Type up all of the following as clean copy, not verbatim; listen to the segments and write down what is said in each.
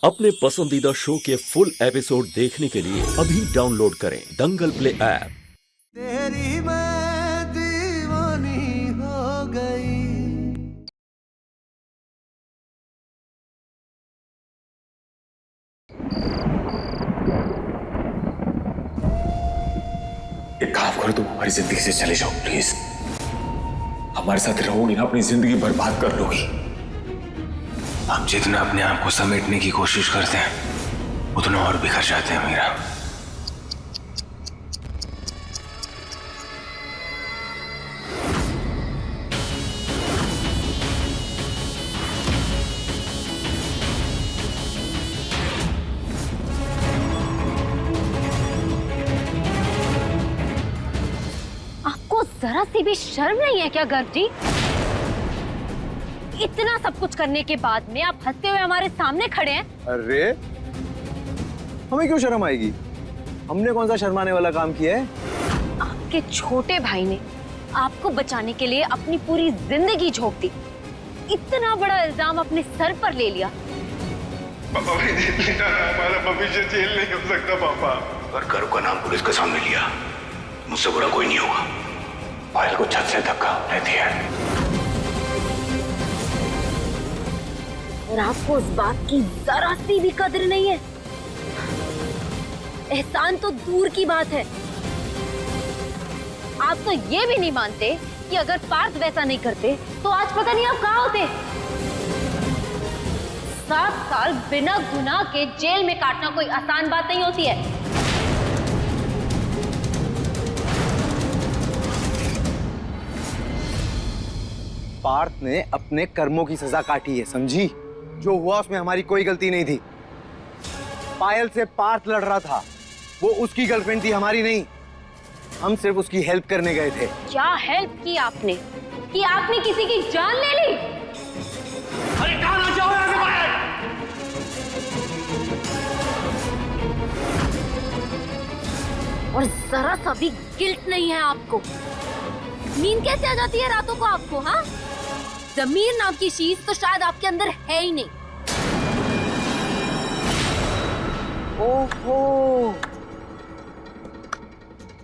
अपने पसंदीदा शो के फुल एपिसोड देखने के लिए अभी डाउनलोड करें दंगल प्ले ऐप। तेरी मैं दीवानी हो गई। एक काम करो, तुम हमारी जिंदगी से चले जाओ प्लीज। हमारे साथ रहोगी ना, अपनी जिंदगी बर्बाद कर लोगी। हम जितना अपने आप को समेटने की कोशिश करते हैं उतना और बिखर जाते हैं मीरा। आपको जरा सी भी शर्म नहीं है क्या गर्भ जी? इतना सब कुछ करने के बाद में आप हंसते हुए हमारे सामने खड़े हैं। अरे हमें क्यों शर्म आएगी? हमने कौन सा शर्माने वाला काम किया है? आपके छोटे भाई ने आपको बचाने के लिए अपनी पूरी जिंदगी झोंक दी। इतना बड़ा इल्जाम अपने सर पर ले लिया। पापा भाई देख लेना, हमारा भविष्य जेल नहीं हो सकता पापा। अगर करू का नाम पुलिस के सामने लिया, मुझसे बुरा कोई नहीं होगा। फाइल को छत से धक्का रहती है। और आपको उस बात की जरा सी भी कदर नहीं है। एहसान तो दूर की बात है, आप तो ये भी नहीं मानते कि अगर पार्थ वैसा नहीं करते तो आज पता नहीं आप कहाँ होते। 7 साल बिना गुनाह के जेल में काटना कोई आसान बात नहीं होती है। पार्थ ने अपने कर्मों की सजा काटी है, समझी? जो हुआ उसमें हमारी कोई गलती नहीं थी। पायल से पार्थ लड़ रहा था, वो उसकी गर्लफ्रेंड थी, हमारी नहीं। हम सिर्फ उसकी हेल्प करने गए थे। क्या हेल्प की आपने? कि आपने किसी की जान ले ली? अरे कहाँ ना जाओ यहाँ से बाहर। और जरा सा भी गिल्ट नहीं है आपको? नींद कैसे आ जाती है रातों को आपको? हाँ, जमीर नाम की चीज तो शायद आपके अंदर है ही नहीं। ओहो,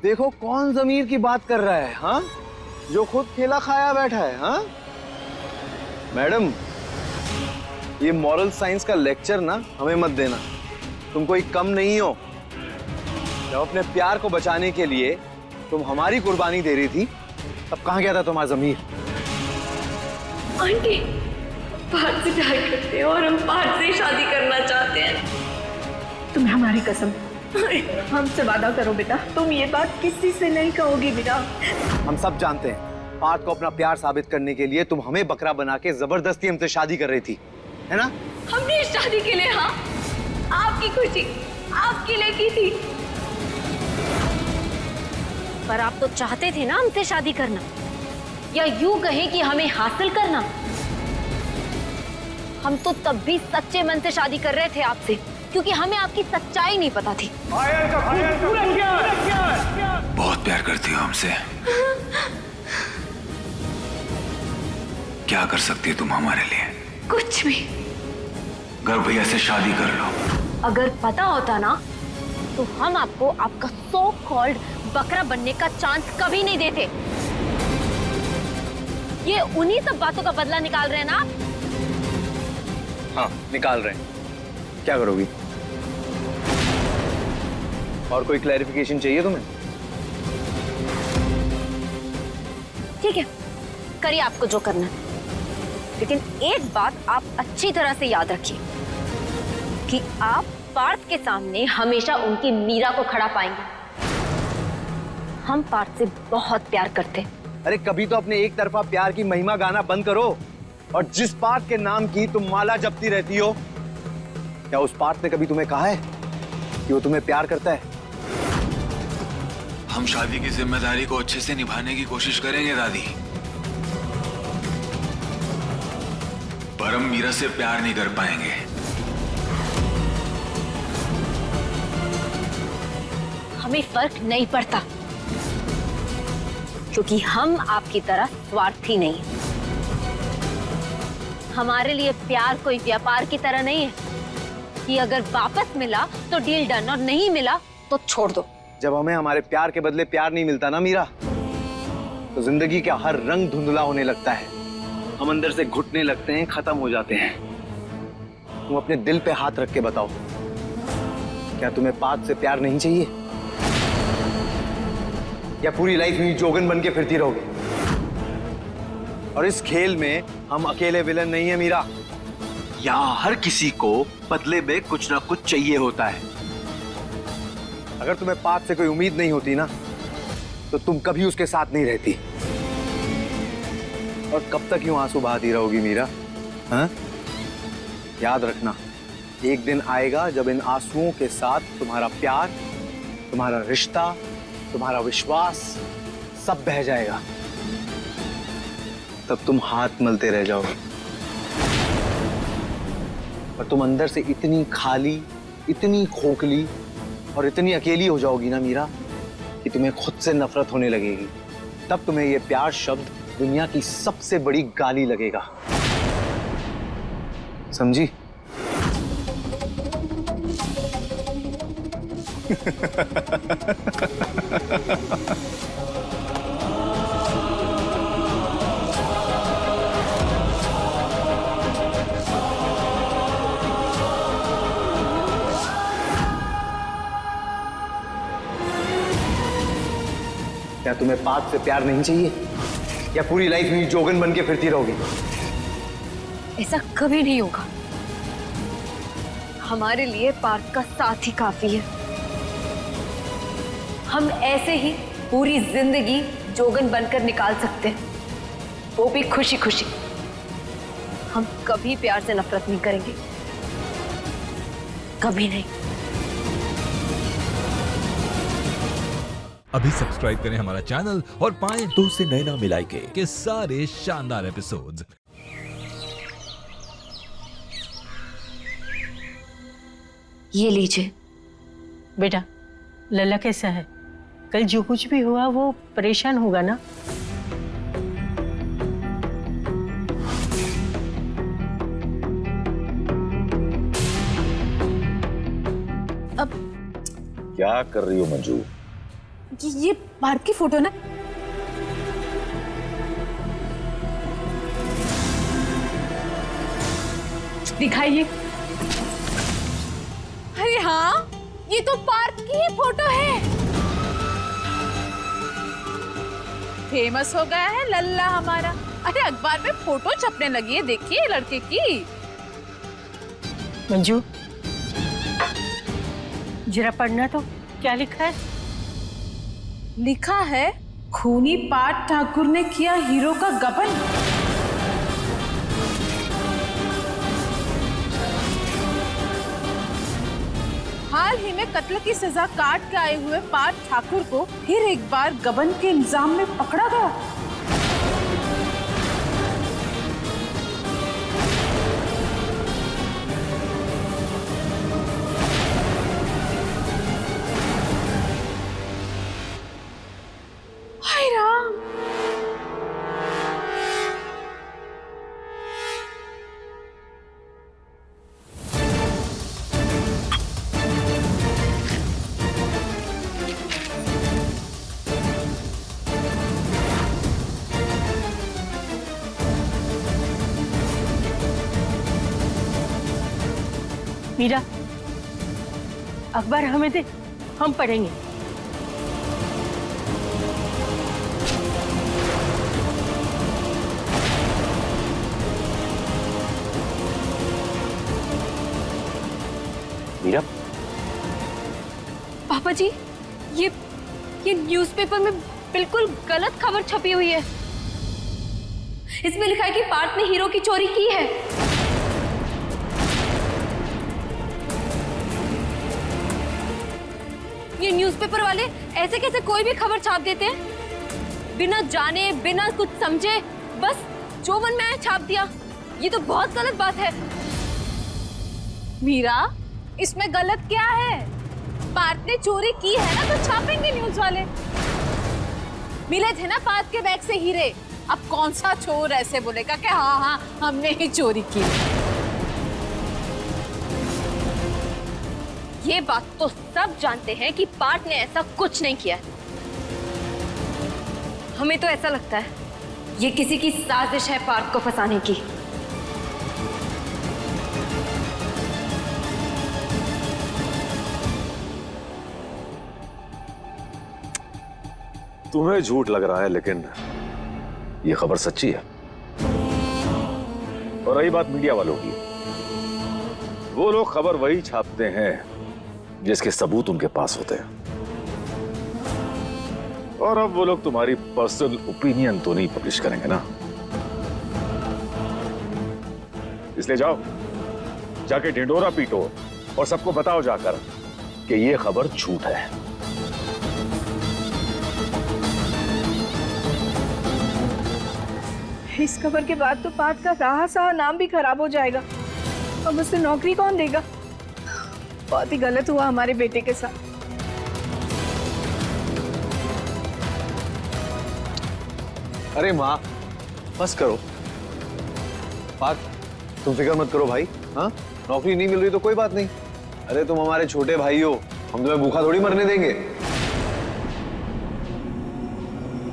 देखो कौन जमीर की बात कर रहा है, हाँ? जो खुद खेला खाया बैठा है, हाँ? मैडम, ये मॉरल साइंस का लेक्चर ना हमें मत देना। तुम कोई कम नहीं हो। जब अपने प्यार को बचाने के लिए तुम हमारी कुर्बानी दे रही थी, तब कहाँ गया था तुम्हारा जमीर? आंटी, पार्थ से प्यार करते हैं और हम पार्थ से शादी करना चाहते हैं। तुम्हें हमारी कसम, हमसे वादा करो बेटा, तुम ये बात किसी से नहीं कहोगी बेटा। हम सब जानते हैं, पार्थ को अपना प्यार साबित करने के लिए तुम हमें बकरा बना के जबरदस्ती हमसे शादी कर रही थी, है ना? हमने इस शादी के लिए, हाँ, आपकी खुशी आपके लिए की थी। पर आप तो चाहते थे ना हमसे शादी करना, या यूं कहें कि हमें हासिल करना। हम तो तब भी सच्चे मन से शादी कर रहे थे आपसे, क्योंकि हमें आपकी सच्चाई नहीं पता थी। बहुत प्यार करती हो हमसे। क्या कर सकती है तुम हमारे लिए? कुछ भी। गर्भ भैया से शादी कर लो। अगर पता होता ना तो हम आपको आपका सो कॉल्ड बकरा बनने का चांस कभी नहीं देते। ये उन्हीं सब बातों का बदला निकाल रहे हैं ना आप? हाँ, निकाल रहे हैं। क्या करोगी? और कोई क्लैरिफिकेशन चाहिए तुम्हें? ठीक है, करिए आपको जो करना है। लेकिन एक बात आप अच्छी तरह से याद रखिए कि आप पार्थ के सामने हमेशा उनकी मीरा को खड़ा पाएंगे। हम पार्थ से बहुत प्यार करते हैं। अरे कभी तो अपने एक तरफा प्यार की महिमा गाना बंद करो। और जिस पार्थ के नाम की तुम माला जपती रहती हो, क्या उस पार्थ ने कभी तुम्हें कहा है कि वो तुम्हें प्यार करता है? हम शादी की जिम्मेदारी को अच्छे से निभाने की कोशिश करेंगे दादी, पर हम मीरा से प्यार नहीं कर पाएंगे। हमें फर्क नहीं पड़ता, क्योंकि हम आपकी तरह स्वार्थी नहीं। हमारे लिए प्यार कोई व्यापार की तरह नहीं है। कि अगर वापस मिला तो डील डन और नहीं मिला तो छोड़ दो। जब हमें हमारे प्यार के बदले प्यार नहीं मिलता ना मीरा, तो जिंदगी का हर रंग धुंधला होने लगता है। हम अंदर से घुटने लगते हैं, खत्म हो जाते हैं। तुम अपने दिल पे हाथ रख के बताओ, क्या तुम्हें पार्थ से प्यार नहीं चाहिए? या पूरी लाइफ यूं जोगन बन के फिरती रहोगे? और इस खेल में हम अकेले विलन नहीं है मीरा। यहाँ हर किसी को बदले में कुछ ना कुछ चाहिए होता है। अगर तुम्हें पार्थ से कोई उम्मीद नहीं होती ना, तो तुम कभी उसके साथ नहीं रहती। और कब तक यूं आंसू बहाती रहोगी मीरा? हाँ? याद रखना, एक दिन आएगा जब इन आंसुओं के साथ तुम्हारा प्यार, तुम्हारा रिश्ता, तुम्हारा विश्वास सब बह जाएगा। तब तुम हाथ मलते रह जाओगे और तुम अंदर से इतनी खाली, इतनी खोखली और इतनी अकेली हो जाओगी ना मीरा कि तुम्हें खुद से नफरत होने लगेगी। तब तुम्हें यह प्यार शब्द दुनिया की सबसे बड़ी गाली लगेगा। समझी? क्या तुम्हें पार्थ से प्यार नहीं चाहिए? या पूरी लाइफ में जोगन बन के फिरती रहोगी? ऐसा कभी नहीं होगा। हमारे लिए पार्थ का साथ ही काफी है। हम ऐसे ही पूरी जिंदगी जोगन बनकर निकाल सकते हैं, वो भी खुशी खुशी। हम कभी प्यार से नफरत नहीं करेंगे, कभी नहीं। अभी सब्सक्राइब करें हमारा चैनल और पाएं तो से नैना मिलाई के सारे शानदार एपिसोड्स। ये लीजिए। बेटा, लल्ला कैसा है? कल जो कुछ भी हुआ वो परेशान होगा ना? अब क्या कर रही हो मंजू? ये पार्थ की फोटो ना? दिखाइए। अरे हाँ, ये तो पार्थ की ही फोटो है। फेमस हो गया है लल्ला हमारा। अरे अखबार में फोटो छपने लगी है, देखिए लड़के की। मंजू, जरा पढ़ना तो, क्या लिखा है? लिखा है, खूनी पार्थ ठाकुर ने किया हीरो का गबन। हाल ही में कत्ल की सजा काट के आए हुए पार्थ ठाकुर को फिर एक बार गबन के इल्जाम में पकड़ा गया। हाय राम! मीरा, अखबार हमें दे, हम पढ़ेंगे। मीरा, पापा जी, ये न्यूज़पेपर में बिल्कुल गलत खबर छपी हुई है। इसमें लिखा है कि पार्थ ने हीरो की चोरी की है। ये न्यूज़पेपर वाले ऐसे कैसे कोई भी खबर छाप देते हैं? बिना जाने, बिना कुछ समझे, बस जो मन में आया छाप दिया। ये तो बहुत गलत बात है। मीरा, इसमें गलत क्या है? पार्थ ने चोरी की है ना, तो छापेंगे न्यूज वाले। मिले थे ना पार्थ के बैग से हीरे। अब कौन सा चोर ऐसे बोलेगा कि हाँ हाँ हमने ही चोरी की। ये बात तो सब जानते हैं कि पार्थ ने ऐसा कुछ नहीं किया। हमें तो ऐसा लगता है ये किसी की साजिश है पार्थ को फंसाने की। तुम्हें झूठ लग रहा है, लेकिन ये खबर सच्ची है। और रही बात मीडिया वालों की, वो लोग खबर वही छापते हैं जिसके सबूत उनके पास होते हैं। और अब वो लोग तुम्हारी पर्सनल ओपिनियन तो नहीं पब्लिश करेंगे ना, इसलिए जाओ, जाके ढिंडोरा पीटो और सबको बताओ जाकर कि ये खबर झूठ है। इस खबर के बाद तो पार्थ का रहा सहा नाम भी खराब हो जाएगा। अब उसे नौकरी कौन देगा? बहुत ही गलत हुआ हमारे बेटे के साथ। अरे माँ, बस करो। पार्थ, तुम फिक्र मत करो भाई। हाँ, नौकरी नहीं मिल रही तो कोई बात नहीं। अरे तुम हमारे छोटे भाई हो, हम तुम्हें भूखा थोड़ी मरने देंगे।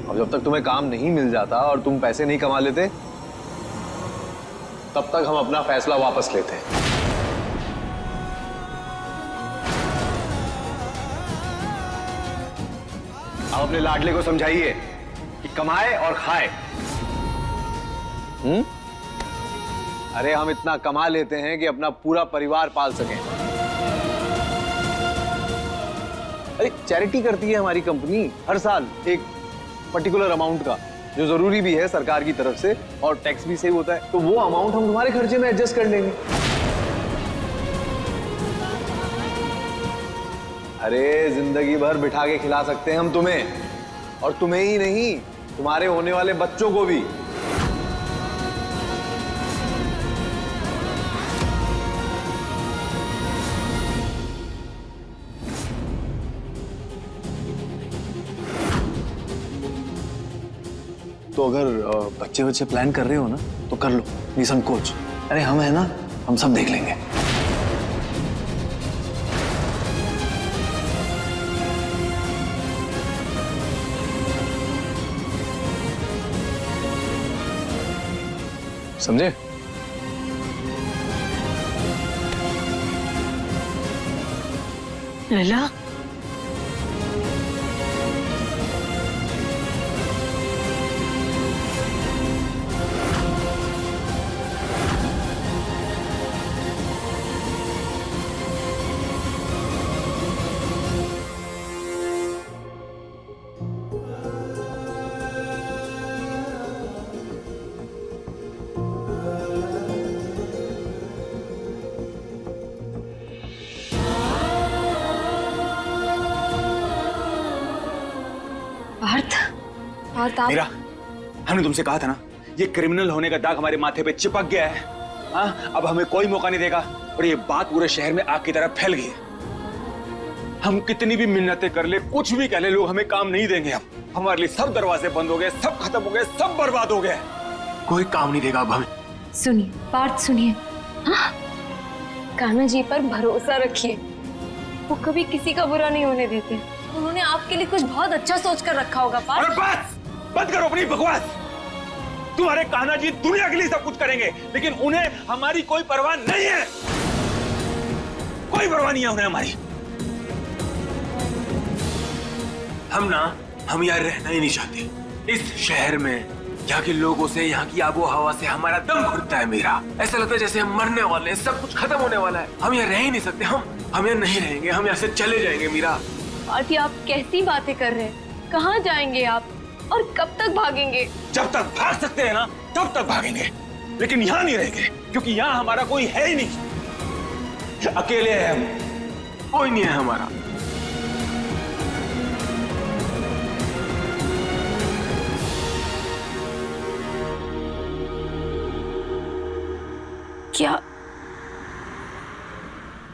अब जब तक तुम्हें काम नहीं मिल जाता और तुम पैसे नहीं कमा लेते, तब तक हम अपना फैसला वापस लेते। आप अपने लाडले को समझाइए कि कमाए और खाए। अरे हम इतना कमा लेते हैं कि अपना पूरा परिवार पाल सकें। अरे चैरिटी करती है हमारी कंपनी हर साल एक पर्टिकुलर अमाउंट का, जो जरूरी भी है सरकार की तरफ से, और टैक्स भी सेव होता है। तो वो अमाउंट हम तुम्हारे खर्चे में एडजस्ट कर लेंगे। अरे जिंदगी भर बिठा के खिला सकते हैं हम तुम्हें, और तुम्हें ही नहीं, तुम्हारे होने वाले बच्चों को भी। तो अगर बच्चे बच्चे प्लान कर रहे हो ना, तो कर लो, निसंकोच। अरे हम है ना, हम सब देख लेंगे। समझे? लला, पार्थ आप... मीरा, हमने तुमसे कहा था ना, ये क्रिमिनल होने का दाग हमारे माथे पे चिपक गया है। हाँ, अब हमें कोई मौका नहीं देगा, और ये बात पूरे शहर में आग की तरह फैल गई है। हम कितनी भी मिन्नतें कर ले, कुछ भी कह ले, लोग हमें काम नहीं देंगे। अब हमारे लिए सब दरवाजे बंद हो गए, सब खत्म हो गए, सब बर्बाद हो गए। कोई काम नहीं देगा अब हमें। सुनिए पार्थ, सुनिए। हाँ? कान्हा जी पर भरोसा रखिए, वो कभी किसी का बुरा नहीं होने देते। उन्होंने आपके लिए कुछ बहुत अच्छा सोच कर रखा होगा पार्थ। अरे बस, बंद करो अपनी बकवास। तुम्हारे कान्हा जी दुनिया के लिए सब कुछ करेंगे, लेकिन उन्हें हमारी कोई परवाह नहीं है। कोई परवाह नहीं है उन्हें हमारी। हम यहाँ रहना ही नहीं चाहते। इस शहर में यहाँ के लोगों से, यहाँ की आबो हवा से हमारा दम घुटता है। मेरा ऐसा लगता है जैसे हम मरने वाले हैं, सब कुछ खत्म होने वाला है। हम यहाँ रह ही नहीं सकते। हम यहाँ नहीं रहेंगे, हम यहाँ से चले जाएंगे। मीरा, पार्थ, आप कैसी बातें कर रहे हैं? कहाँ जाएंगे आप और कब तक भागेंगे? जब तक भाग सकते हैं ना, तब तक भागेंगे, लेकिन यहाँ नहीं रहेंगे, क्योंकि यहाँ हमारा कोई है ही नहीं। अकेले हैं हम, कोई नहीं है हमारा।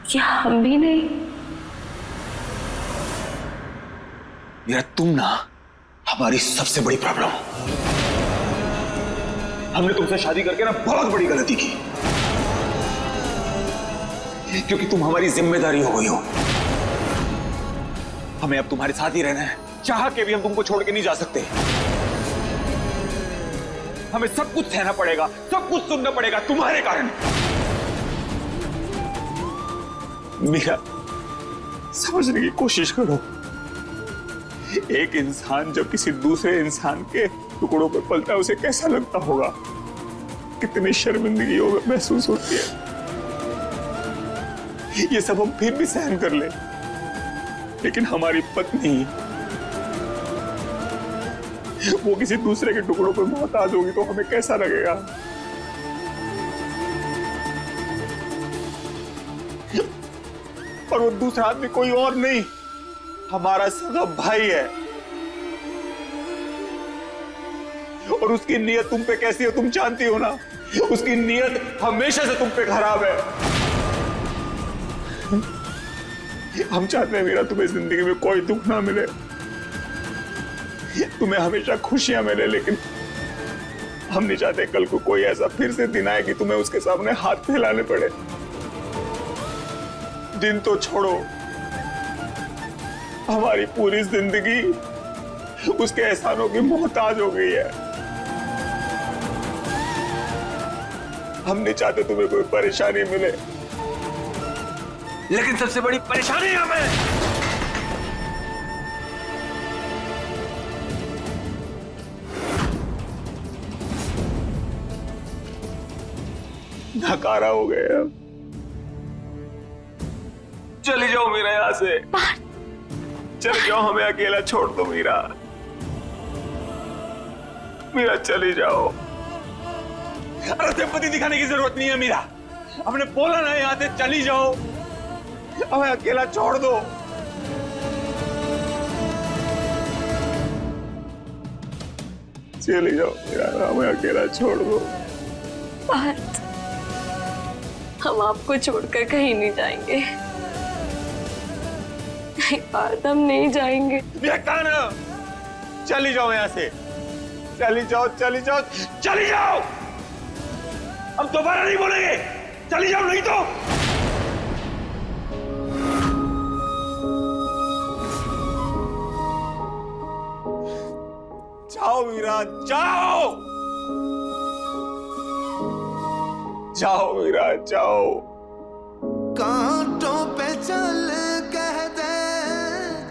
क्या हम भी नहीं? मेरा तुम ना हमारी सबसे बड़ी प्रॉब्लम हो। हमने तुमसे शादी करके ना बहुत बड़ी गलती की। क्योंकि तुम हमारी जिम्मेदारी हो गई हो। हमें अब तुम्हारे साथ ही रहना है, चाह के भी हम तुमको छोड़ के नहीं जा सकते। हमें सब कुछ सहना पड़ेगा, सब कुछ सुनना पड़ेगा तुम्हारे कारण। मीरा, समझने की कोशिश करो। एक इंसान जब किसी दूसरे इंसान के टुकड़ों पे पलता है, उसे कैसा लगता होगा, कितनी शर्मिंदगी होगा महसूस होती है। ये सब हम फिर भी सहन कर ले, लेकिन हमारी पत्नी वो किसी दूसरे के टुकड़ों पर मोहताज होगी तो हमें कैसा लगेगा। और वो दूसरा आदमी कोई और नहीं, हमारा सगा भाई है। और उसकी नीयत तुम पे कैसी है तुम जानती हो ना। उसकी नीयत हमेशा से तुम पे खराब है। हम चाहते हैं मीरा तुम्हें जिंदगी में कोई दुख ना मिले, तुम्हें हमेशा खुशियां मिले, लेकिन हम नहीं चाहते कल को कोई ऐसा फिर से दिन आए कि तुम्हें उसके सामने हाथ फैलाने पड़े। दिन तो छोड़ो, हमारी पूरी जिंदगी उसके एहसानों की मोहताज हो गई है। हम नहीं चाहते तुम्हें कोई परेशानी मिले, लेकिन सबसे बड़ी परेशानी हमें नकारा हो गया। चली जाओ मीरा यहां से, चली जाओ, हमें अकेला छोड़ दो मीरा। मीरा चली जाओ। अरे सिंपैथी दिखाने की जरूरत नहीं है मीरा, हमने बोला ना यहां से चली जाओ, हमें अकेला छोड़ दो। चली जाओ मीरा, हमें अकेला छोड़ दो। पार्थ, हम आपको छोड़कर कहीं नहीं जाएंगे। नहीं पार्थ, हम नहीं जाएंगे। चली जाओ यहां से, चली जाओ, चली जाओ, चली जाओ। हम दोबारा नहीं बोलेंगे, चली जाओ, नहीं तो जाओ मीरा, जाओ, जाओ मीरा, जाओ। कांटों पे चल कह दे,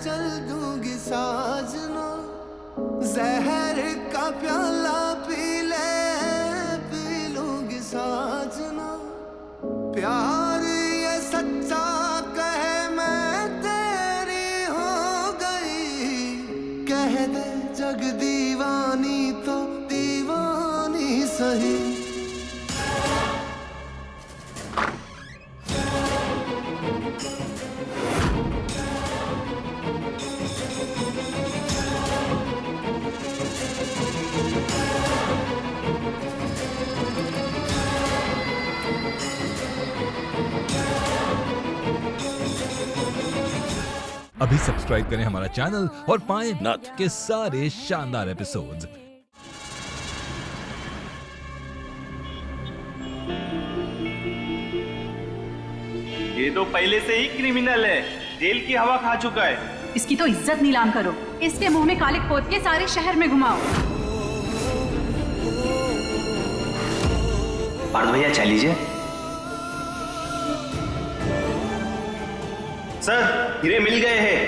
चल दूंगी साजना। जहर का प्याला पी ले, पी लूंगी साजना। प्यार ये सच्चा कहे मैं तेरी हो गई। कह दे जग दीवानी तो दीवानी सही। अभी सब्सक्राइब करें हमारा चैनल और पाएं नथ के सारे शानदार एपिसोड्स। ये तो पहले से ही क्रिमिनल है, जेल की हवा खा चुका है। इसकी तो इज्जत नीलाम करो, इसके मुंह में कालिक पोत के सारे शहर में घुमाओ। पार्थ भैया चल लीजिए। सर, हीरे मिल गए हैं।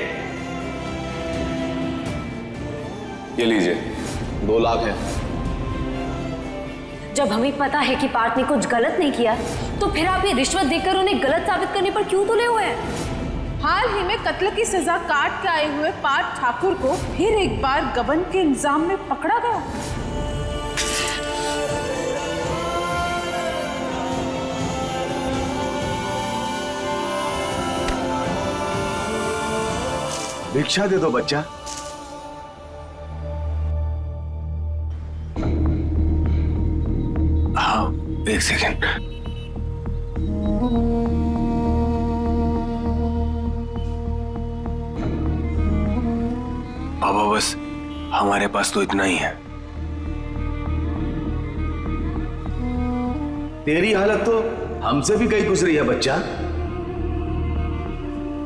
ये लीजिए, 2 लाख है। जब हमें पता है कि पार्थ ने कुछ गलत नहीं किया, तो फिर आप ये रिश्वत देकर उन्हें गलत साबित करने पर क्यों तुले हुए हैं? हाल ही में कत्ल की सजा काट के आए हुए पार्थ ठाकुर को फिर एक बार गबन के इल्जाम में पकड़ा गया। भिक्षा दे दो बच्चा। हाँ, एक सेकेंड। बाबा बस हमारे पास तो इतना ही है। तेरी हालत तो हमसे भी कहीं गुजरी है बच्चा।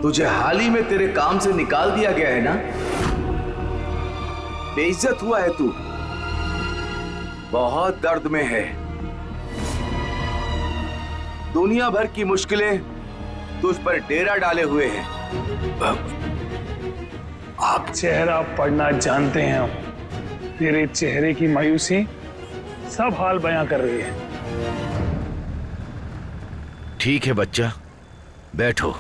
तुझे हाल ही में तेरे काम से निकाल दिया गया है ना? बेइज्जत हुआ है तू, बहुत दर्द में है। दुनिया भर की मुश्किलें तुझ पर डेरा डाले हुए हैं। आप चेहरा पढ़ना जानते हैं हम। तेरे चेहरे की मायूसी सब हाल बयां कर रही है। ठीक है बच्चा, बैठो।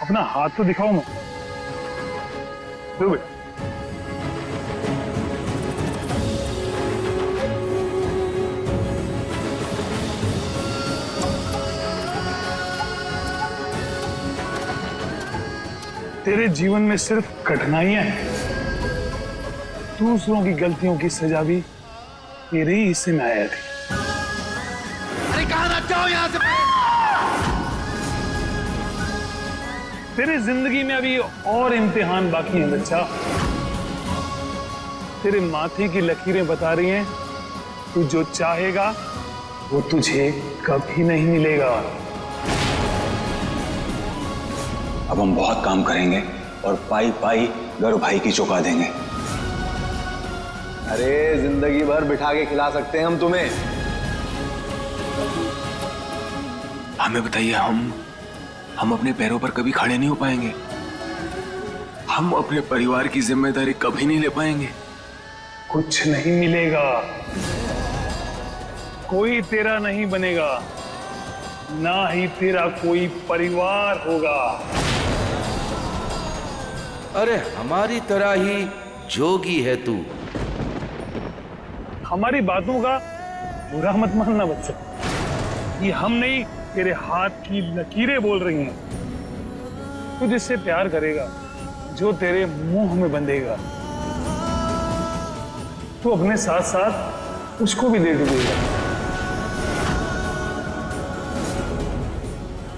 अपना हाथ तो दिखाओ मैं। दो बेटा। तेरे जीवन में सिर्फ कठिनाइयां हैं। दूसरों की गलतियों की सजा भी तेरे ही हिस्से में आया थी। अरे कहां ना जाओ यहां से। तेरी जिंदगी में अभी और इम्तिहान बाकी हैं बच्चा। तेरे माथे की लकीरें बता रही हैं, तू जो चाहेगा वो तुझे कभी नहीं मिलेगा। अब हम बहुत काम करेंगे और पाई पाई घर भाई की चुका देंगे। अरे जिंदगी भर बिठा के खिला सकते हैं हम तुम्हें। हमें बताइए, हम अपने पैरों पर कभी खड़े नहीं हो पाएंगे। हम अपने परिवार की जिम्मेदारी कभी नहीं ले पाएंगे। कुछ नहीं मिलेगा, कोई तेरा नहीं बनेगा, ना ही तेरा कोई परिवार होगा। अरे हमारी तरह ही जोगी है तू। हमारी बातों का बुरा मत मानना बच्चा। ये हम नहीं, तेरे हाथ की लकीरें बोल रही हैं। तू जिससे प्यार करेगा, जो तेरे मुंह में बंधेगा, तू अपने साथ साथ उसको भी दे डूबेगा।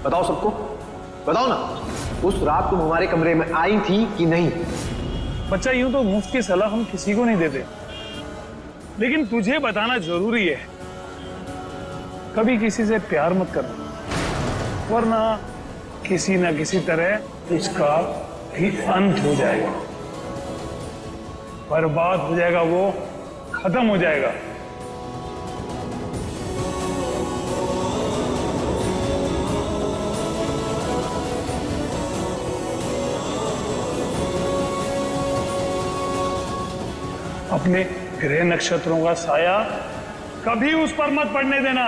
बताओ सबको, बताओ ना, उस रात तुम हमारे कमरे में आई थी कि नहीं? बच्चा, यूं तो मुफ्त की सलाह हम किसी को नहीं देते, लेकिन तुझे बताना जरूरी है। कभी किसी से प्यार मत करना, वरना किसी न किसी तरह उसका भी अंत हो जाएगा, बर्बाद हो जाएगा, वो खत्म हो जाएगा। अपने ग्रह नक्षत्रों का साया कभी उस पर मत पड़ने देना,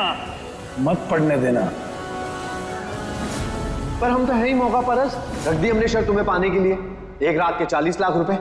मत पड़ने देना। पर हम तो है ही मौका परस्त। रख दी हमने शर्त तुम्हें पाने के लिए, एक रात के 40 लाख रुपए।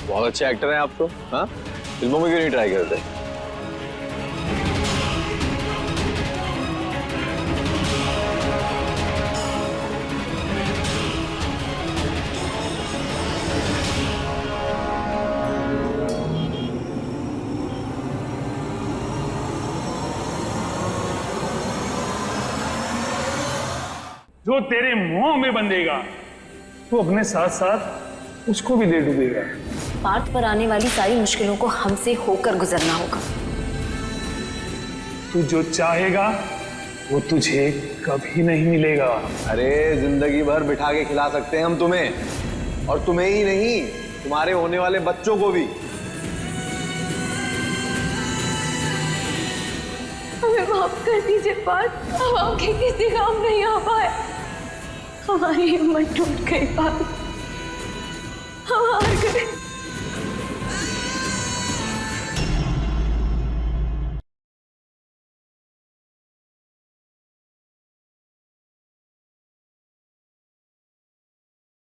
बहुत अच्छे एक्टर हैं आप तो। हाँ, फिल्मों में क्यों नहीं ट्राई करते? जो तेरे मुंह में बंधेगा, तो अपने साथ साथ उसको भी दे डूबेगा। पार्थ पर आने वाली सारी मुश्किलों को हमसे होकर गुजरना होगा। तू जो चाहेगा वो तुझे कभी नहीं मिलेगा। अरे जिंदगी भर बिठा के खिला सकते हैं हम तुम्हें, और तुम्हें ही नहीं, तुम्हारे होने वाले बच्चों को भी। हमें माफ कर दीजिए पार्थ, हम आपके किसी काम नहीं आ पाए। हमारी हिम्मत टूट गई पार्थ, हम